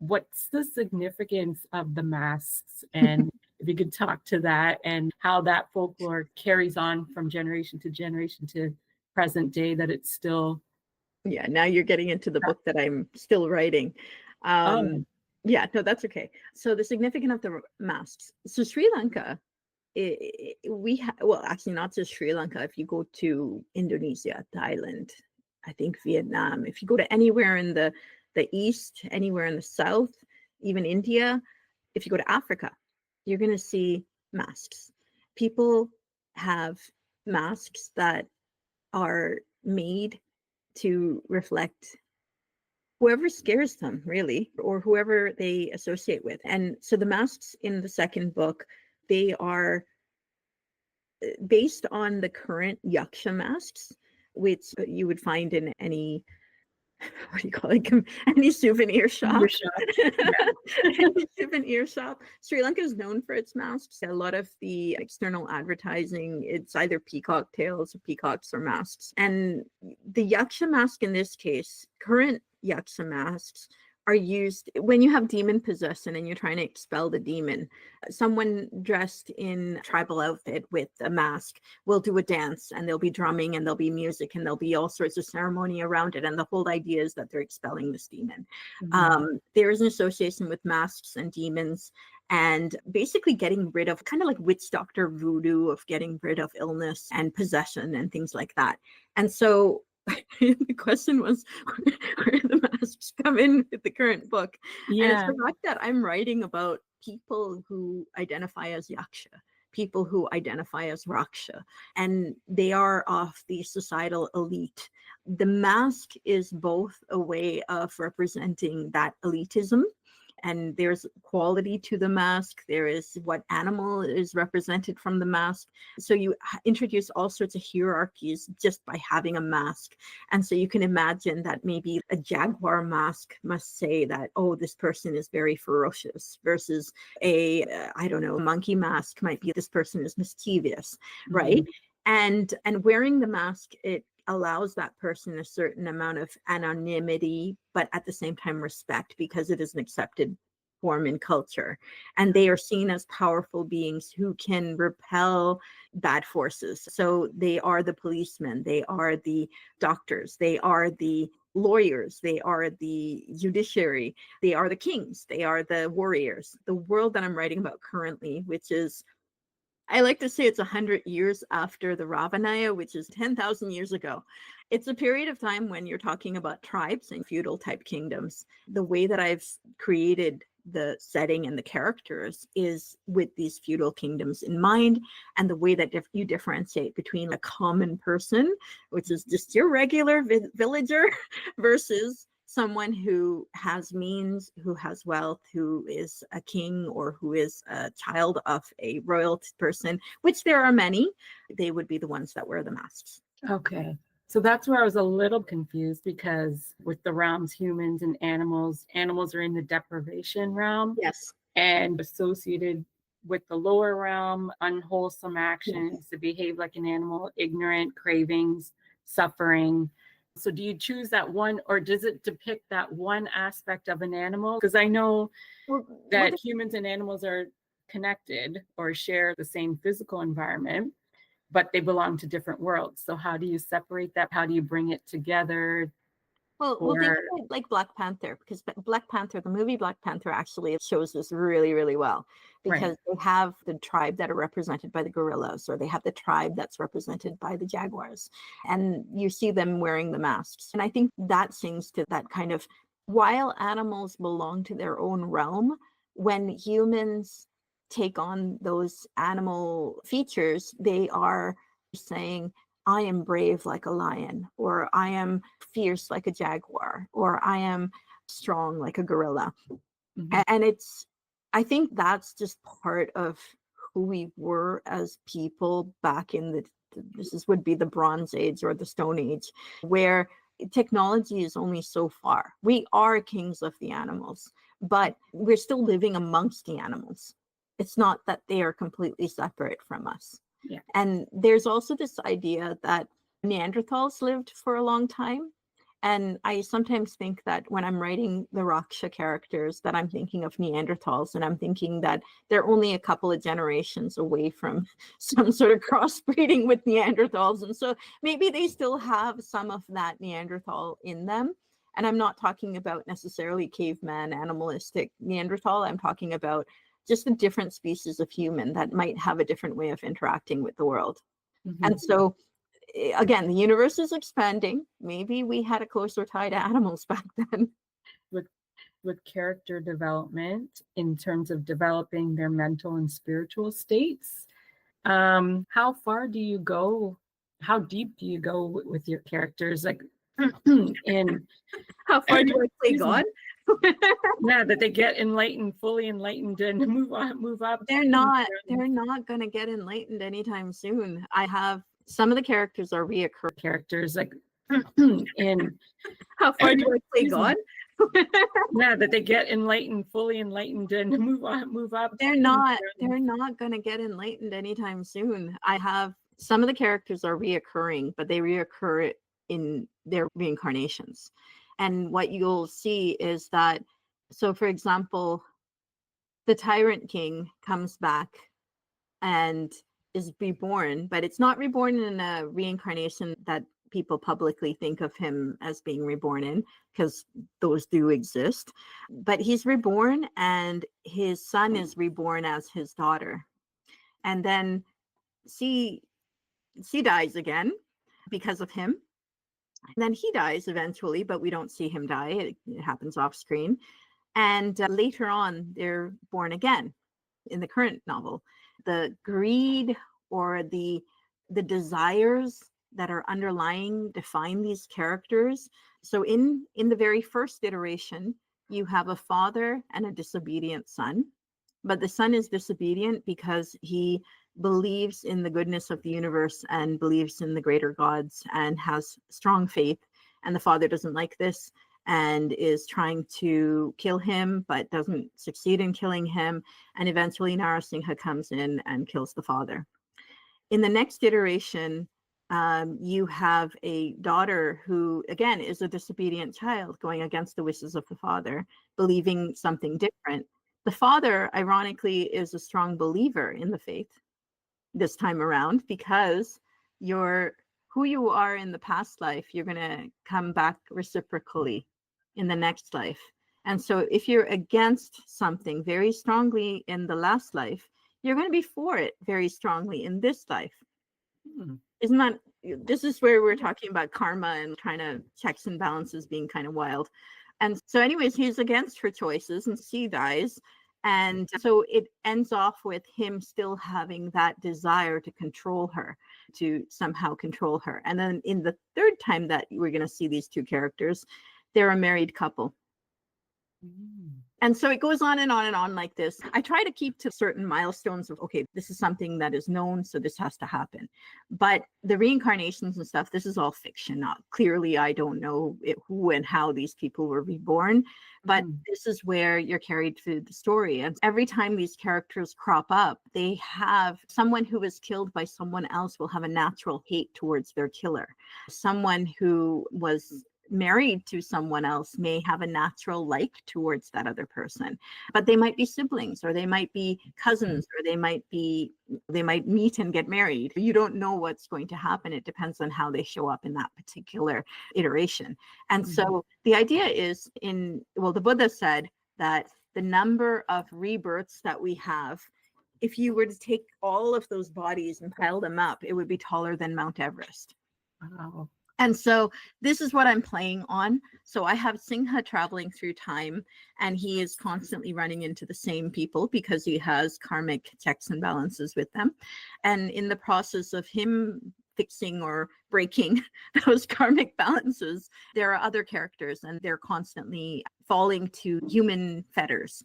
what's the significance of the masks? And if you could talk to that and how that folklore carries on from generation to present day, that it's still. Yeah, now you're getting into the book that I'm still writing. Oh, Yeah, no, that's okay. So the significance of the masks. So Sri Lanka, well, actually not just Sri Lanka. If you go to Indonesia, Thailand, I think Vietnam, if you go to anywhere in the East, anywhere in the South, even India, if you go to Africa, you're going to see masks. People have masks that are made to reflect whoever scares them, really, or whoever they associate with. And so the masks in the second book, they are based on the current yaksha masks, which you would find in any, what do you call it, any souvenir shop. Any souvenir shop. Sri Lanka is known for its masks. A lot of the external advertising, it's either peacock tails or peacocks or masks. And the yaksha mask in this case, current yaksha masks, are used when you have demon possession and you're trying to expel the demon. Someone dressed in tribal outfit with a mask will do a dance, and there'll be drumming and there'll be music and there'll be all sorts of ceremony around it. And the whole idea is that they're expelling this demon. There is an association with masks and demons, and basically getting rid of, kind of like witch doctor voodoo, of getting rid of illness and possession and things like that. And so the question was, where do the masks come in with the current book? And it's the fact that I'm writing about people who identify as yaksha, people who identify as raksha, and they are of the societal elite. The mask is both a way of representing that elitism, and there's quality to the mask. There is what animal is represented from the mask. So you introduce all sorts of hierarchies just by having a mask. And so you can imagine that maybe a jaguar mask must say that, oh, this person is very ferocious, versus a monkey mask might be this person is mischievous, right? And wearing the mask, it allows that person a certain amount of anonymity, but at the same time respect, because it is an accepted form in culture. And they are seen as powerful beings who can repel bad forces. So they are the policemen, they are the doctors, they are the lawyers, they are the judiciary, they are the kings, they are the warriors. The world that I'm writing about currently, which is, I like to say it's 100 years after the Ravanaya, which is 10,000 years ago. It's a period of time when you're talking about tribes and feudal type kingdoms. The way that I've created the setting and the characters is with these feudal kingdoms in mind, and the way that you differentiate between a common person, which is just your regular villager, versus someone who has means, who has wealth, who is a king, or who is a child of a royal person, which there are many. They would be the ones that wear the masks. Okay. So that's where I was a little confused, because with the realms, humans and animals are in the deprivation realm. Yes. And associated with the lower realm, unwholesome actions, to behave like an animal, ignorant, cravings, suffering. So do you choose that one, or does it depict that one aspect of an animal? Because I know that humans and animals are connected or share the same physical environment, but they belong to different worlds. So how do you separate that? How do you bring it together? Well, think of it like Black Panther, because Black Panther, the movie Black Panther, actually shows this really, really well, because they have the tribe that are represented by the gorillas, or they have the tribe that's represented by the jaguars, and you see them wearing the masks. And I think that sings to that kind of, while animals belong to their own realm, when humans take on those animal features, they are saying, I am brave like a lion, or I am fierce like a jaguar, or I am strong like a gorilla. And I think that's just part of who we were as people back in would be the Bronze Age or the Stone Age, where technology is only so far. We are kings of the animals, but we're still living amongst the animals. It's not that they are completely separate from us. And there's also this idea that Neanderthals lived for a long time, And I sometimes think that when I'm writing the Raksha characters, that I'm thinking of Neanderthals, and I'm thinking that they're only a couple of generations away from some sort of crossbreeding with Neanderthals. And so maybe they still have some of that Neanderthal in them. And I'm not talking about necessarily caveman, animalistic Neanderthal. I'm talking about just a different species of human that might have a different way of interacting with the world. And so, again, the universe is expanding. Maybe we had a closer tie to animals back then. With character development in terms of developing their mental and spiritual states, how far do you go? How deep do you go with your characters? Like, in how far do I play God? Yeah, that they get enlightened, fully enlightened, and move up. They're not going to get enlightened anytime soon. I have some of the characters are reoccurring characters, like in how far do I play God? Yeah, that they get enlightened, fully enlightened, and move up. They're not going to get enlightened anytime soon. I have some of the characters are reoccurring, but they reoccur in their reincarnations. And what you'll see is that, so for example, the Tyrant King comes back and is reborn, but it's not reborn in a reincarnation that people publicly think of him as being reborn in, because those do exist. But he's reborn, and his son is reborn as his daughter. And then she dies again because of him. And then he dies eventually, but we don't see him die. It happens off screen. And later on, they're born again in the current novel. The greed or the desires that are underlying define these characters. So in the very first iteration, you have a father and a disobedient son. But the son is disobedient because he believes in the goodness of the universe and believes in the greater gods and has strong faith. And the father doesn't like this and is trying to kill him, but doesn't succeed in killing him. And eventually Narasingha comes in and kills the father. In the next iteration, you have a daughter who, again, is a disobedient child going against the wishes of the father, believing something different. The father, ironically, is a strong believer in the faith this time around, because who you are in the past life, you're going to come back reciprocally in the next life. And so if you're against something very strongly in the last life, you're going to be for it very strongly in this life. Isn't that, this is where we're talking about karma and trying to checks and balances being kind of wild. And so anyways, he's against her choices and she dies. And so it ends off with him still having that desire to control her, to somehow control her. And then in the third time that we're going to see these two characters, they're a married couple. And so it goes on and on and on like this. I try to keep to certain milestones of, okay, this is something that is known, so this has to happen. But the reincarnations and stuff, this is all fiction. Clearly, I don't know who and how these people were reborn, but this is where you're carried through the story. And every time these characters crop up, they have someone who was killed by someone else will have a natural hate towards their killer. Someone who was married to someone else may have a natural like towards that other person, but they might be siblings, or they might be cousins, or they might meet and get married. You don't know what's going to happen. It depends on how they show up in that particular iteration. And so the idea is the Buddha said that the number of rebirths that we have, if you were to take all of those bodies and pile them up, it would be taller than Mount Everest. Wow. And so this is what I'm playing on. So I have Singha traveling through time, and he is constantly running into the same people because he has karmic checks and balances with them. And in the process of him fixing or breaking those karmic balances, there are other characters, and they're constantly falling to human fetters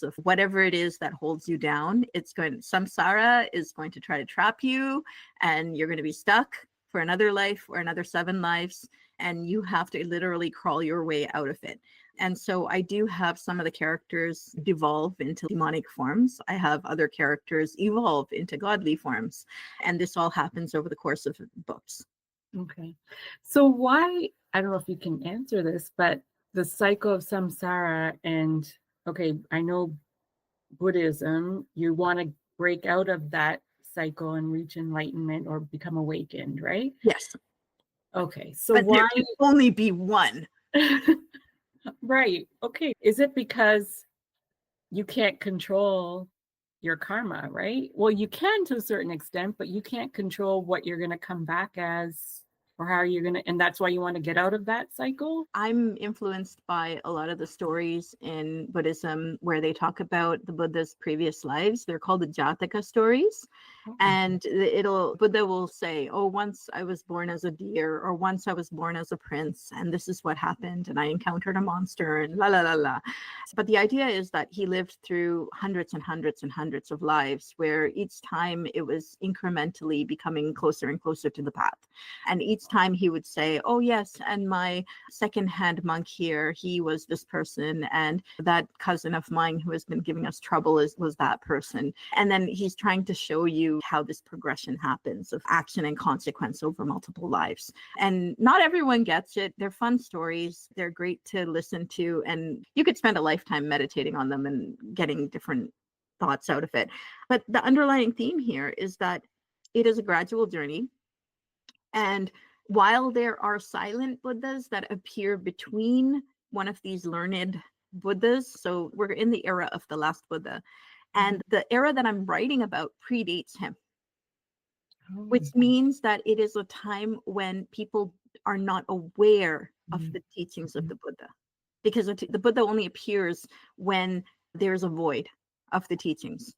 of whatever it is that holds you down. Samsara is going to try to trap you, and you're going to be stuck for another life or another 7 lives, and you have to literally crawl your way out of it. And so I do have some of the characters devolve into demonic forms. I have other characters evolve into godly forms. And this all happens over the course of books. Okay. So why, I don't know if you can answer this, but the cycle of samsara and, okay, I know Buddhism, you want to break out of that cycle and reach enlightenment or become awakened, right? Yes. Okay, so But why? there can only be one. Right. Okay. Is it because you can't control your karma, right? Well, you can to a certain extent, but you can't control what you're going to come back as or how you're going to, and that's why you want to get out of that cycle? I'm influenced by a lot of the stories in Buddhism where they talk about the Buddha's previous lives. They're called the Jataka stories. And Buddha will say, oh, once I was born as a deer, or once I was born as a prince, and this is what happened, and I encountered a monster, and la la la la. But the idea is that he lived through hundreds and hundreds and hundreds of lives, where each time it was incrementally becoming closer and closer to the path. And each time he would say, oh yes, and my second-hand monk here, he was this person, and that cousin of mine who has been giving us trouble was that person. And then he's trying to show you how this progression happens of action and consequence over multiple lives. And not everyone gets it. They're fun stories. They're great to listen to. And you could spend a lifetime meditating on them and getting different thoughts out of it. But the underlying theme here is that it is a gradual journey. And while there are silent Buddhas that appear between one of these learned Buddhas, so we're in the era of the last Buddha, and the era that I'm writing about predates him, which means that it is a time when people are not aware of the teachings of the Buddha, because the Buddha only appears when there's a void of the teachings.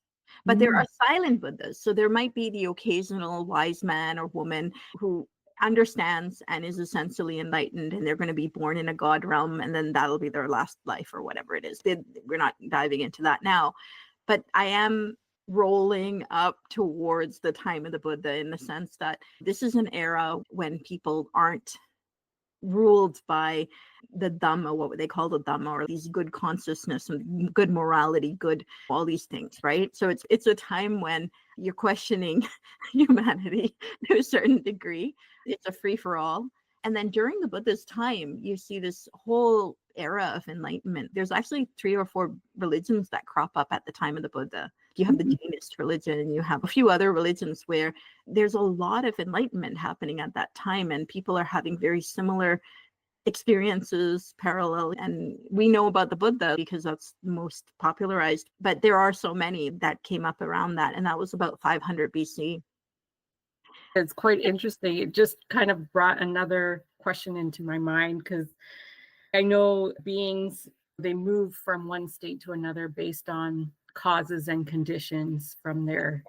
But there are silent Buddhas. So there might be the occasional wise man or woman who understands and is essentially enlightened, and they're going to be born in a God realm, and then that'll be their last life or whatever it is. We're not diving into that now. But I am rolling up towards the time of the Buddha in the sense that this is an era when people aren't ruled by the Dhamma, what they call the Dhamma, or these good consciousness and good morality, good, all these things, right? So it's a time when you're questioning humanity to a certain degree. It's a free-for-all. And then during the Buddha's time, you see this whole era of enlightenment. There's actually 3 or 4 religions that crop up at the time of the Buddha. You have the Jainist religion, and you have a few other religions where there's a lot of enlightenment happening at that time, and people are having very similar experiences, parallel. And we know about the Buddha because that's most popularized, but there are so many that came up around that, and that was about 500 BC. It's quite interesting. It just kind of brought another question into my mind, because I know beings, they move from one state to another based on causes and conditions from their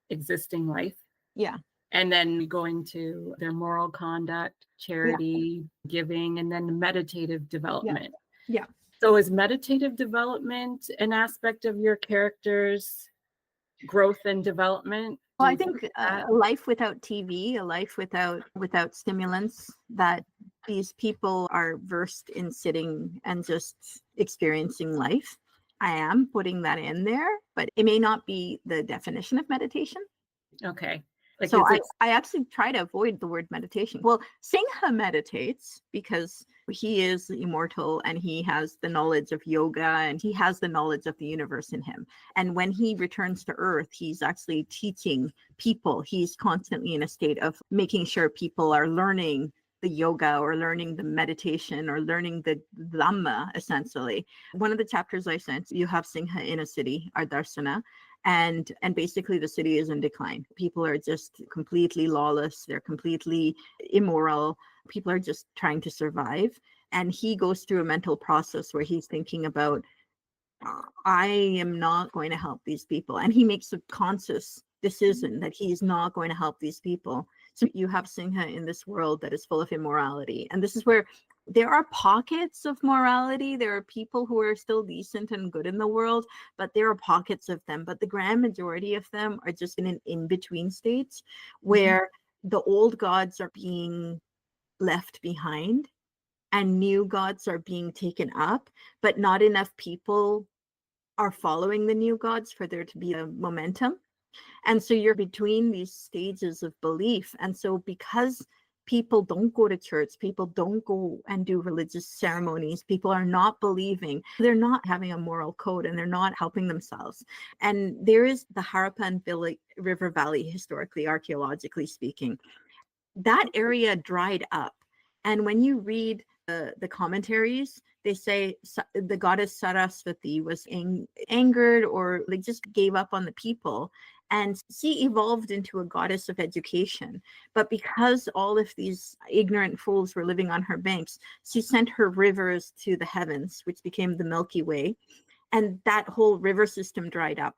existing life. Yeah. And then we go into their moral conduct, charity, giving, and then meditative development. Yeah. So is meditative development an aspect of your character's growth and development? Well, I think a life without TV, a life without stimulants, that these people are versed in sitting and just experiencing life. I am putting that in there, but it may not be the definition of meditation. Okay. So I actually try to avoid the word meditation. Well, Singha meditates because he is immortal and he has the knowledge of yoga and he has the knowledge of the universe in him. And when he returns to Earth, he's actually teaching people. He's constantly in a state of making sure people are learning the yoga or learning the meditation or learning the Dhamma, essentially. One of the chapters I sent, you have Singha in a city, Ardarsana. And basically the city is in decline. People are just completely lawless. They're completely immoral. People are just trying to survive. And he goes through a mental process where he's thinking about, I am not going to help these people. And he makes a conscious decision that he's not going to help these people. So you have Singha in this world that is full of immorality. And this is where there are pockets of morality. There are people who are still decent and good in the world, but there are pockets of them. But the grand majority of them are just in an in-between state where the old gods are being left behind and new gods are being taken up, but not enough people are following the new gods for there to be a momentum. And so you're between these stages of belief. And so because people don't go to church, people don't go and do religious ceremonies, people are not believing, they're not having a moral code, and they're not helping themselves. And there is the Harapan River Valley, historically, archaeologically speaking, that area dried up. And when you read the commentaries, they say the goddess Saraswati was angered, or like just gave up on the people, and she evolved into a goddess of education. But because all of these ignorant fools were living on her banks, she sent her rivers to the heavens, which became the Milky Way, and that whole river system dried up.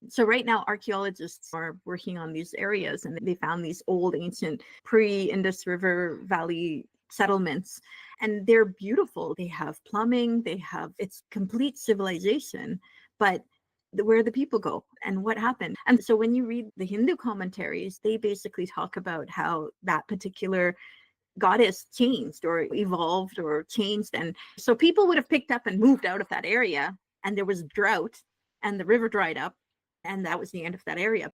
So right now, archaeologists are working on these areas, and they found these old, ancient, pre-Indus River Valley settlements, and they're beautiful. They have plumbing, it's complete civilization, but where the people go and what happened. And so when you read the Hindu commentaries, they basically talk about how that particular goddess changed or evolved or changed. And so people would have picked up and moved out of that area, and there was drought and the river dried up, and that was the end of that area.